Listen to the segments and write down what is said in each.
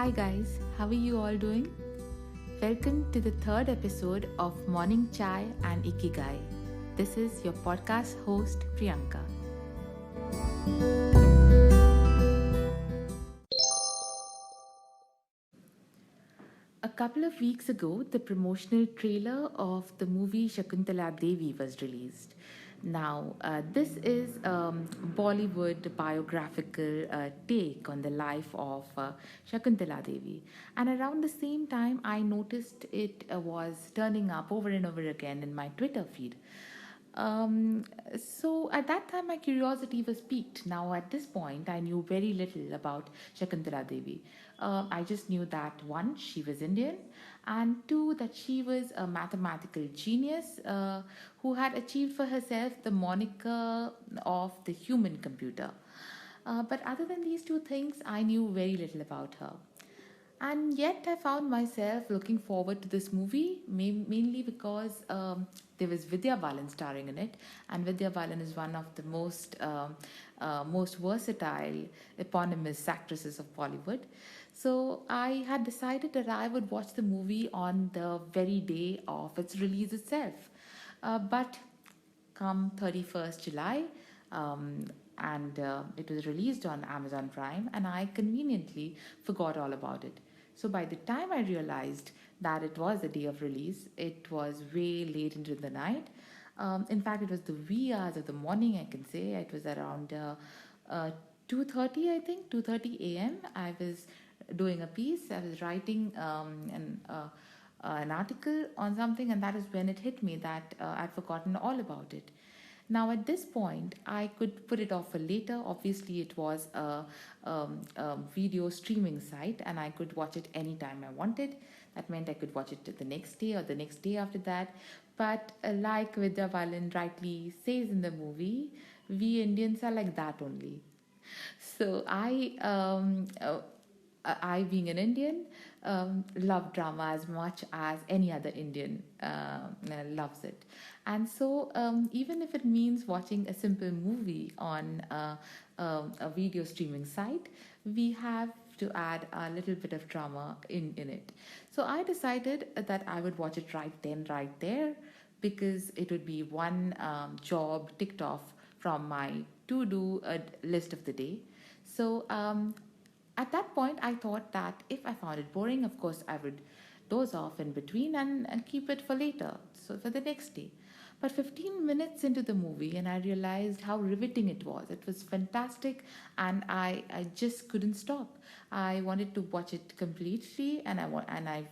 Hi guys, how are you all doing? Welcome to the third episode of Morning Chai and Ikigai. This is your podcast host Priyanka. A couple of weeks ago, the promotional trailer of the movie Shaguntaladevi was released. Now, this is Bollywood biographical take on the life of Shaguntaladevi. And around the same time, I noticed it was turning up over and over again in my Twitter feed. So at that time, my curiosity was piqued. Now, at this point, I knew very little about Shakuntala Devi. I just knew that one, she was Indian, and two, that she was a mathematical genius who had achieved for herself the moniker of the human computer. But other than these two things, I knew very little about her. And yet, I found myself looking forward to this movie mainly because there was Vidya Balan starring in it, and Vidya Balan is one of the most versatile eponymous actresses of Bollywood. So I had decided that I would watch the movie on the very day of its release itself. But come 31st July, and it was released on Amazon Prime, and I conveniently forgot all about it. So by the time I realized that it was the day of release, it was way late into the night. In fact, it was the wee hours of the morning, I can say. It was around 2:30, I think, 2:30 a.m. I was doing a piece. I was writing an article on something, and that is when it hit me that I'd forgotten all about it. Now, at this point, I could put it off for later. Obviously, it was a video streaming site, and I could watch it anytime I wanted. That meant I could watch it the next day or the next day after that. But like Vidya Balan rightly says in the movie, we Indians are like that only. So I, being an Indian, love drama as much as any other Indian loves it. And so, even if it means watching a simple movie on a video streaming site, we have to add a little bit of drama in it. So I decided that I would watch it right then, right there, because it would be one job ticked off from my to do list of the day. So at that point, I thought that if I found it boring, of course, I would doze off in between and keep it for later, so for the next day. But 15 minutes into the movie, and I realized how riveting it was. It was fantastic, and I just couldn't stop. I wanted to watch it completely, and I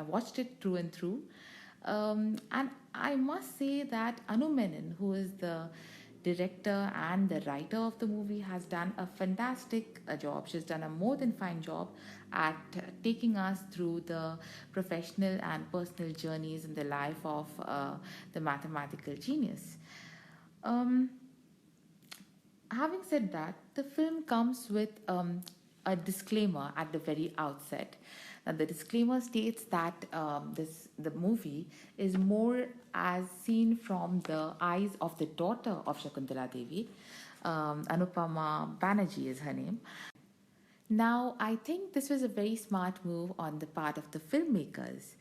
watched it through and through. And I must say that Anu Menon, who is the director and the writer of the movie, has done a fantastic job. She's done a more than fine job at taking us through the professional and personal journeys in the life of the mathematical genius. Um, Having said that, the film comes with a disclaimer at the very outset. Now, the disclaimer states that the movie is more as seen from the eyes of the daughter of Shakuntala Devi. Anupama Banerjee is her name. Now, I think this was a very smart move on the part of the filmmakers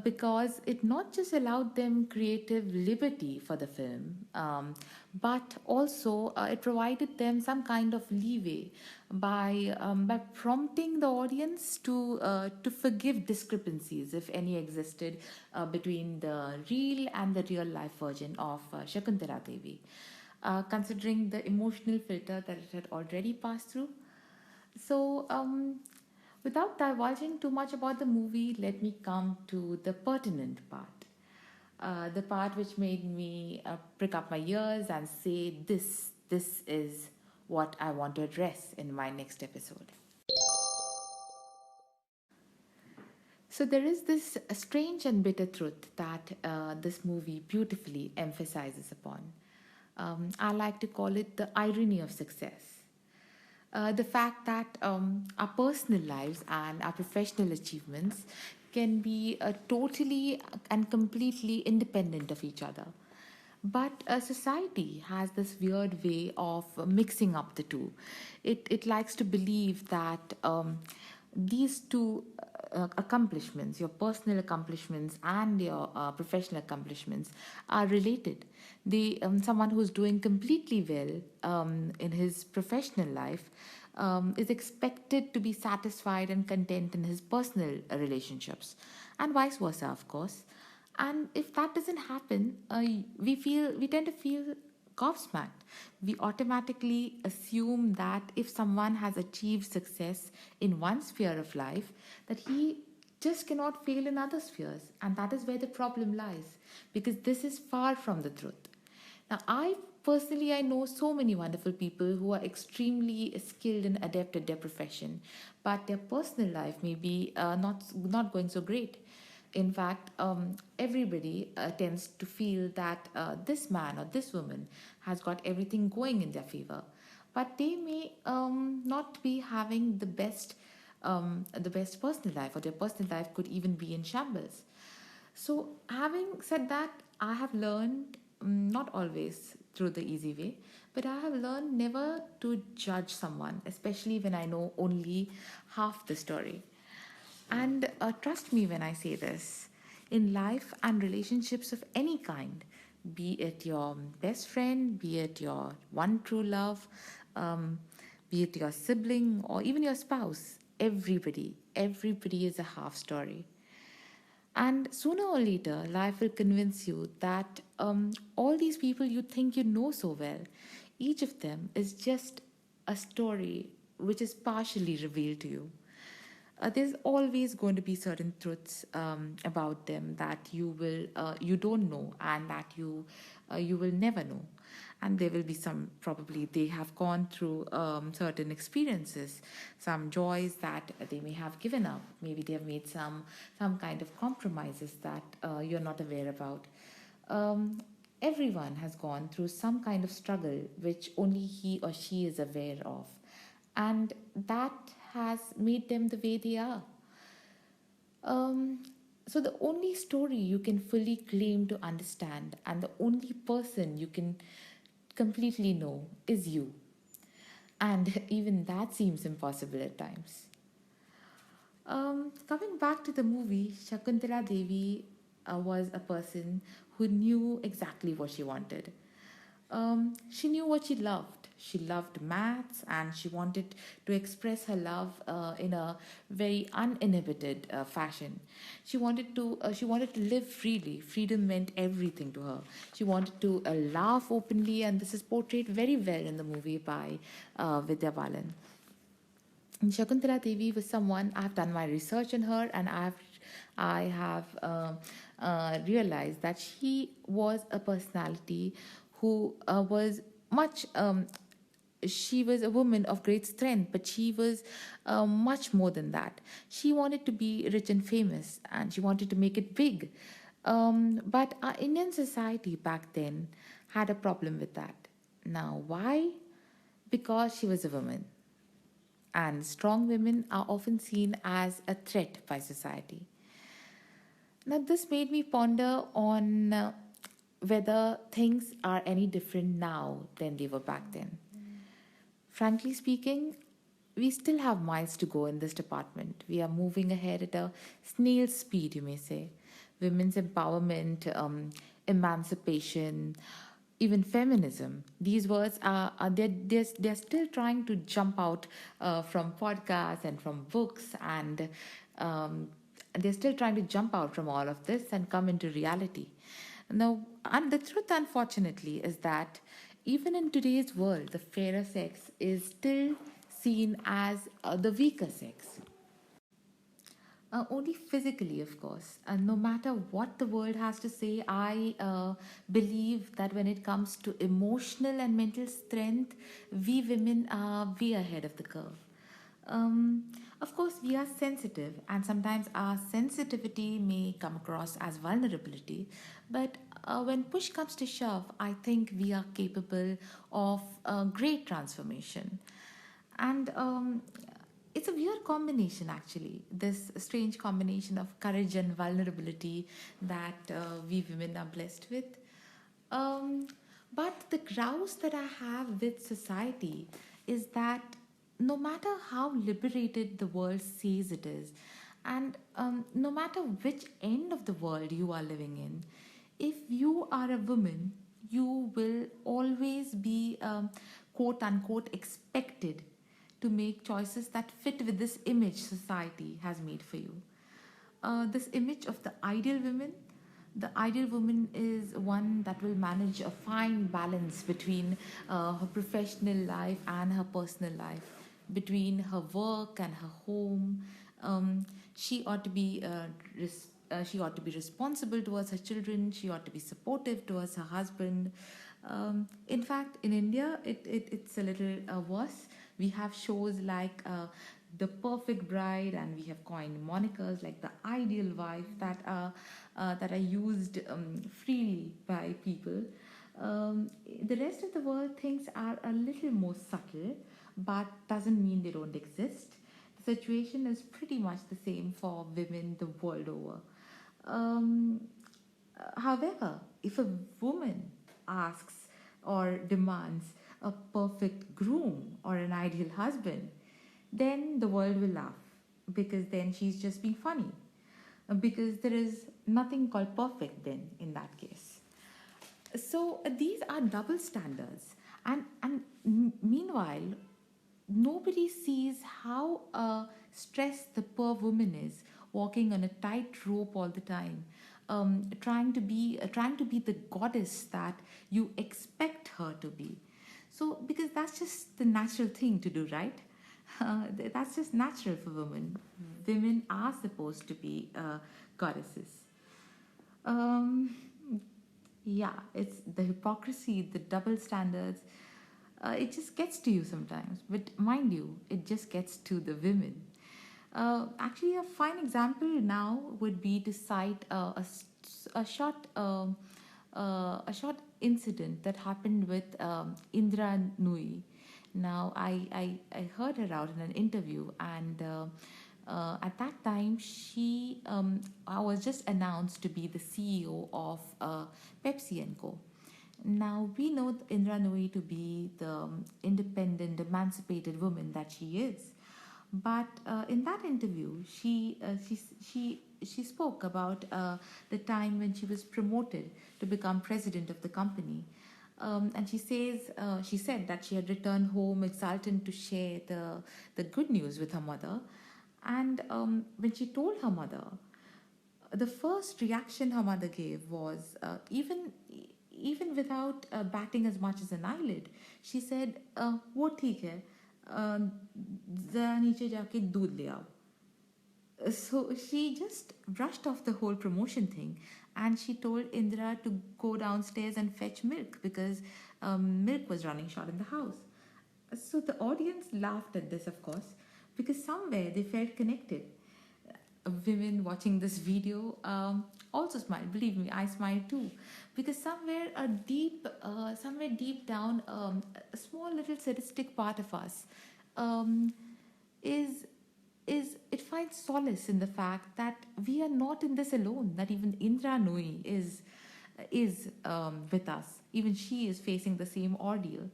because it not just allowed them creative liberty for the film, but also it provided them some kind of leeway by prompting the audience to forgive discrepancies, if any existed, between the real and the real life version of Shakuntala Devi. Considering the emotional filter that it had already passed through. So, without divulging too much about the movie, let me come to the pertinent part. The part which made me prick up my ears and say, this is what I want to address in my next episode. So, there is this strange and bitter truth that this movie beautifully emphasizes upon. I like to call it the irony of success. The fact that our personal lives and our professional achievements can be totally and completely independent of each other. But society has this weird way of mixing up the two. It likes to believe that these two accomplishments, your personal accomplishments and your professional accomplishments, are related. Someone who's doing completely well in his professional life is expected to be satisfied and content in his personal relationships, and vice versa, of course. And if that doesn't happen, we tend to feel gobsmacked. We automatically assume that if someone has achieved success in one sphere of life, that he just cannot fail in other spheres. And that is where the problem lies, because this is far from the truth. Now, I know so many wonderful people who are extremely skilled and adept at their profession, but their personal life may be not going so great. In fact, everybody tends to feel that this man or this woman has got everything going in their favor, but they may not be having the best personal life, or their personal life could even be in shambles. So, having said that, I have learned, not always through the easy way, but I have learned never to judge someone, especially when I know only half the story. And trust me when I say this, in life and relationships of any kind, be it your best friend, be it your one true love, um, be it your sibling, or even your spouse, everybody is a half story. And sooner or later, life will convince you that all these people you think you know so well, each of them is just a story which is partially revealed to you. There's always going to be certain truths about them that you don't know, and that you will never know. And there will be some, probably they have gone through certain experiences, some joys that they may have given up. Maybe they have made some kind of compromises that you're not aware about. Um, Everyone has gone through some kind of struggle which only he or she is aware of, and that has made them the way they are. Um, so, the only story you can fully claim to understand, and the only person you can completely know, is you. And even that seems impossible at times. Coming back to the movie, Shakuntala Devi was a person who knew exactly what she wanted. She knew what she loved. She loved maths, and she wanted to express her love in a very uninhibited fashion. She wanted to live freely. Freedom meant everything to her. She wanted to laugh openly, and this is portrayed very well in the movie by Vidya Balan. Shakuntala Devi was someone, I've done my research on her, and I have realized that she was a personality who was much. She was a woman of great strength, but she was much more than that. She wanted to be rich and famous, and she wanted to make it big. But our Indian society back then had a problem with that. Now, why? Because she was a woman, and strong women are often seen as a threat by society. Now, this made me ponder on whether things are any different now than they were back then. Frankly speaking, we still have miles to go in this department. We are moving ahead at a snail's speed, you may say. Women's empowerment, emancipation, even feminism. These words they're still trying to jump out from podcasts and from books, and um, they're still trying to jump out from all of this and come into reality. Now, and the truth, unfortunately, is that even in today's world, the fairer sex is still seen as the weaker sex. Only physically, of course. And no matter what the world has to say, I believe that when it comes to emotional and mental strength, we women are way ahead of the curve. Um, of course, we are sensitive, and sometimes our sensitivity may come across as vulnerability. But when push comes to shove, I think we are capable of great transformation. And it's a weird combination, actually, this strange combination of courage and vulnerability that we women are blessed with. Um, but the grouse that I have with society is that no matter how liberated the world says it is, and no matter which end of the world you are living in, if you are a woman, you will always be quote unquote expected to make choices that fit with this image society has made for you. This image of the ideal woman. The ideal woman is one that will manage a fine balance between her professional life and her personal life, between her work and her home. She ought to be she ought to be responsible towards her children. She ought to be supportive towards her husband. In fact, in India, it's a little worse. We have shows like The Perfect Bride, and we have coined monikers like the ideal wife that are used freely by people. The rest of the world things are a little more subtle, but doesn't mean they don't exist. The situation is pretty much the same for women the world over. Um, However, if a woman asks or demands a perfect groom or an ideal husband, then the world will laugh, because then she's just being funny. Because there is nothing called perfect then in that case. So these are double standards, and meanwhile, nobody sees how stressed the poor woman is, walking on a tight rope all the time, trying to be the goddess that you expect her to be. So because that's just the natural thing to do, right? That's just natural for women. Women are supposed to be goddesses. Um, yeah, it's the hypocrisy, the double standards. It just gets to you sometimes. But mind you, it just gets to the women. Actually, a fine example now would be to cite a short incident that happened with Indra Nui. Now, I heard her out in an interview, and at that time, I was just announced to be the CEO of Pepsi and Co. Now, we know Indra Nooyi to be the independent, emancipated woman that she is. But in that interview, she spoke about the time when she was promoted to become president of the company. And she said that she had returned home exultant to share the good news with her mother. And when she told her mother, the first reaction her mother gave was even without batting as much as an eyelid, she said, "वो ठीक है, जरा नीचे जाके दूध ले आओ." So she just brushed off the whole promotion thing, and she told Indra to go downstairs and fetch milk because milk was running short in the house. So the audience laughed at this, of course, because somewhere they felt connected. Women watching this video also smiled. Believe me, I smiled too, because somewhere deep down, a small little sadistic part of us um, is it finds solace in the fact that we are not in this alone. That even Indra Nooyi is with us. Even she is facing the same ordeal.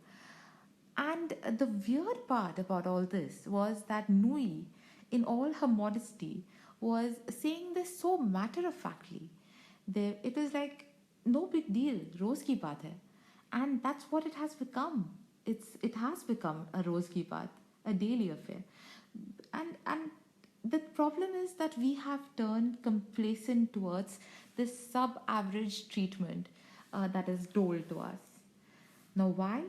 And the weird part about all this was that Nui, in all her modesty, was saying this so matter of factly. It was like no big deal, rose ki baat hai, and that's what it has become. It has become a rose ki baat, a daily affair, and the problem is that we have turned complacent towards this sub-average treatment that is doled to us. Now, why?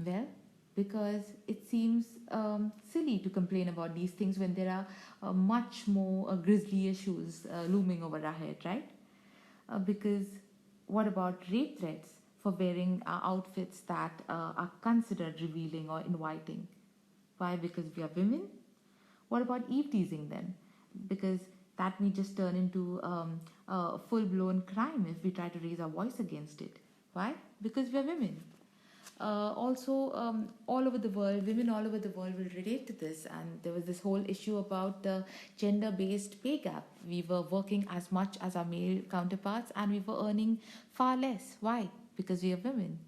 Well, because it seems silly to complain about these things when there are much more grisly issues looming over our head, right? Because what about rape threats for wearing outfits that are considered revealing or inviting? Why? Because we are women? What about eve teasing then? Because that may just turn into a full blown crime if we try to raise our voice against it. Why? Because we are women. Also, all over the world, women all over the world will relate to this. And there was this whole issue about the gender based pay gap. We were working as much as our male counterparts and we were earning far less. Why? Because we are women.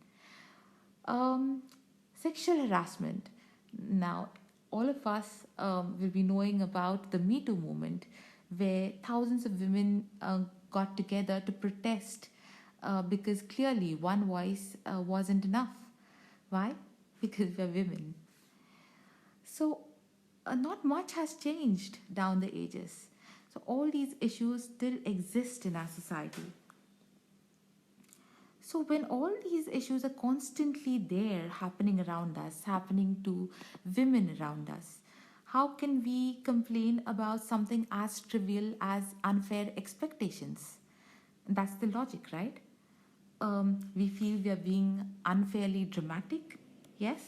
Sexual harassment. Now, all of us will be knowing about the Me Too movement, where thousands of women got together to protest because clearly one voice wasn't enough. Why? Because we're women. So, not much has changed down the ages. So, all these issues still exist in our society. So, when all these issues are constantly there, happening around us, happening to women around us, how can we complain about something as trivial as unfair expectations? That's the logic, right? We feel we are being unfairly dramatic. Yes?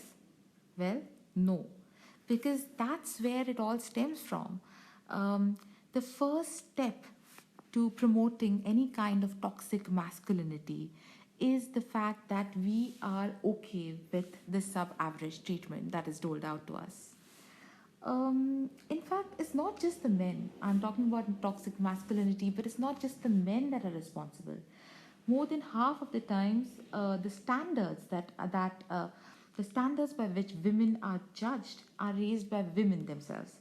Well, no, because that's where it all stems from. Um, the first step to promoting any kind of toxic masculinity is the fact that we are okay with the sub average treatment that is doled out to us. In fact, it's not just the men. I'm talking about toxic masculinity, but it's not just the men that are responsible. More than half of the times, the standards by which women are judged are raised by women themselves.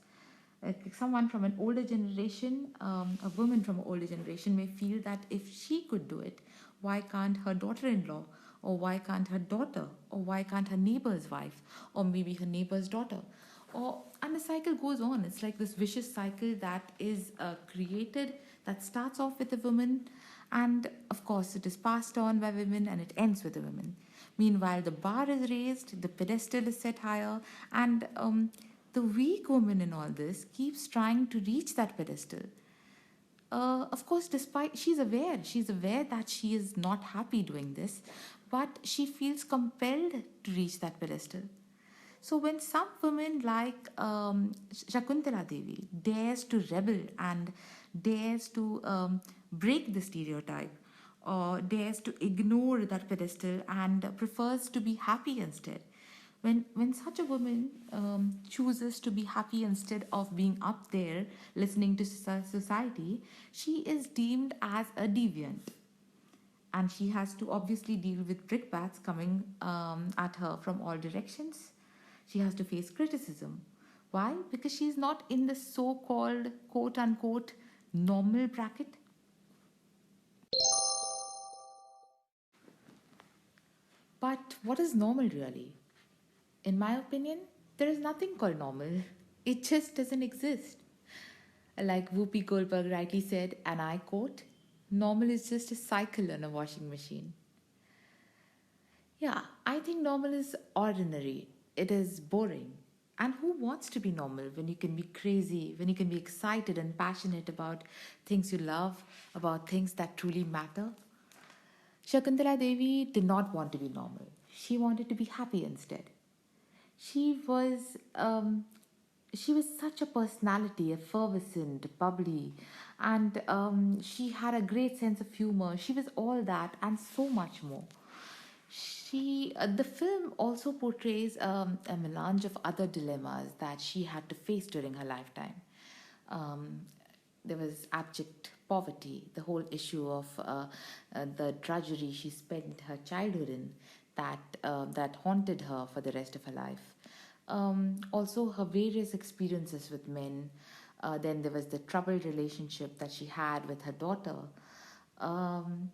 Like someone from an older generation, a woman from an older generation may feel that if she could do it, why can't her daughter-in-law, or why can't her daughter, or why can't her neighbor's wife, or maybe her neighbor's daughter, or and the cycle goes on. It's like this vicious cycle that is created, that starts off with a woman, and of course it is passed on by women and it ends with a woman. Meanwhile, the bar is raised, the pedestal is set higher, and the weak woman in all this keeps trying to reach that pedestal. Of course, despite she's aware that she is not happy doing this, but she feels compelled to reach that pedestal. So when some women like Shakuntaladevi dares to rebel and dares to break the stereotype, or dares to ignore that pedestal and prefers to be happy instead, when such a woman chooses to be happy instead of being up there listening to society, she is deemed as a deviant, and she has to obviously deal with brickbats coming at her from all directions. She has to face criticism. Why? Because she's not in the so called quote unquote normal bracket. But what is normal really? In my opinion, there is nothing called normal. It just doesn't exist. Like Whoopi Goldberg rightly said, and I quote, normal is just a cycle on a washing machine. Yeah, I think normal is ordinary. It is boring. And who wants to be normal when you can be crazy, when you can be excited and passionate about things you love, about things that truly matter? Shakuntala Devi did not want to be normal. She wanted to be happy instead. She was um, she was such a personality, effervescent, bubbly, and she had a great sense of humor. She was all that and so much more. The film also portrays a melange of other dilemmas that she had to face during her lifetime. Um, there was abject poverty, the whole issue of the drudgery she spent her childhood in, that haunted her for the rest of her life. Also, her various experiences with men. Then there was the troubled relationship that she had with her daughter. Um,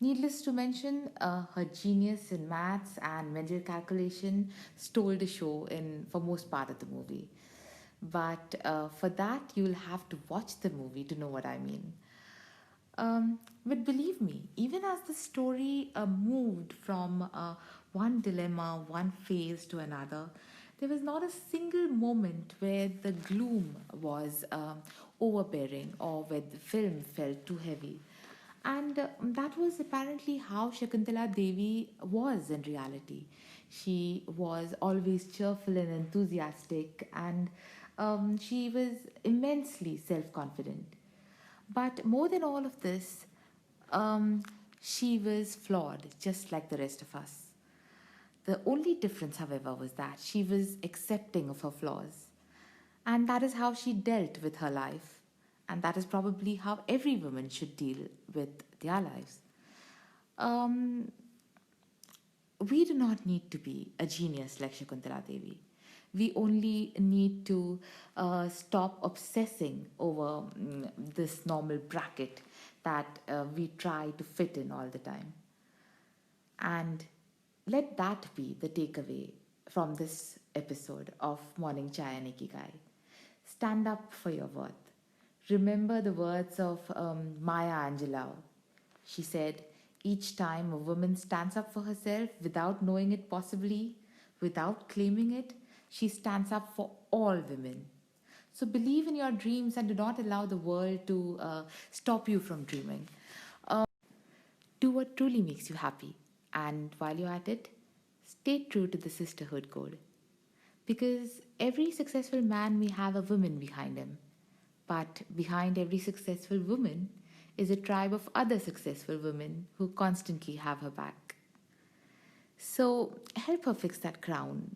Needless to mention, her genius in maths and mental calculation stole the show in for most part of the movie. But for that, you'll have to watch the movie to know what I mean. But believe me, even as the story moved from one dilemma, one phase to another, there was not a single moment where the gloom was overbearing or where the film felt too heavy. And that was apparently how Shakuntala Devi was in reality. She was always cheerful and enthusiastic, and she was immensely self confident. But more than all of this, um, she was flawed, just like the rest of us. The only difference, however, was that she was accepting of her flaws. And that is how she dealt with her life. And that is probably how every woman should deal with their lives. Um, we do not need to be a genius like Shakuntala Devi. We only need to stop obsessing over this normal bracket that we try to fit in all the time. And let that be the takeaway from this episode of Morning Chai and Ikigai. Stand up for your worth. Remember the words of Maya Angelou. She said, each time a woman stands up for herself without knowing it possibly, without claiming it, she stands up for all women. So believe in your dreams and do not allow the world to stop you from dreaming. Do what truly makes you happy. And while you're at it, stay true to the sisterhood code. Because every successful man may have a woman behind him. But behind every successful woman is a tribe of other successful women who constantly have her back. So help her fix that crown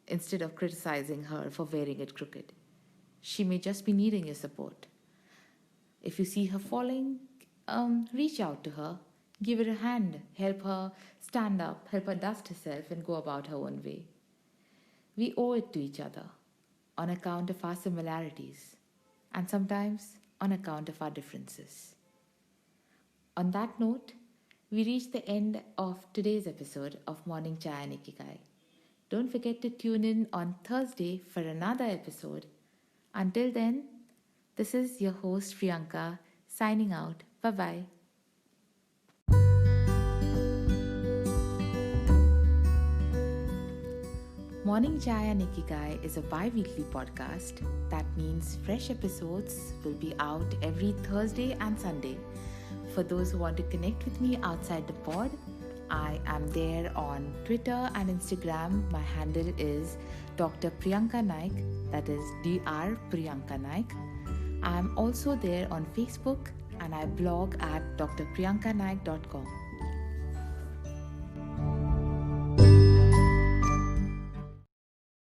instead of criticizing her for wearing it crooked. She may just be needing your support. If you see her falling, reach out to her, give her a hand, help her stand up, help her dust herself and go about her own way. We owe it to each other on account of our similarities and sometimes on account of our differences. On that note, we reach the end of today's episode of Morning Chai and Ikigai. Don't forget to tune in on Thursday for another episode. Until then, this is your host Priyanka signing out. Bye-bye. Morning Chai and Ikigai is a bi-weekly podcast. That means fresh episodes will be out every Thursday and Sunday. For those who want to connect with me outside the pod, I am there on Twitter and Instagram. My handle is Dr. Priyanka Naik, that is Dr. Priyanka Naik. I am also there on Facebook and I blog at drpriyankanaik.com.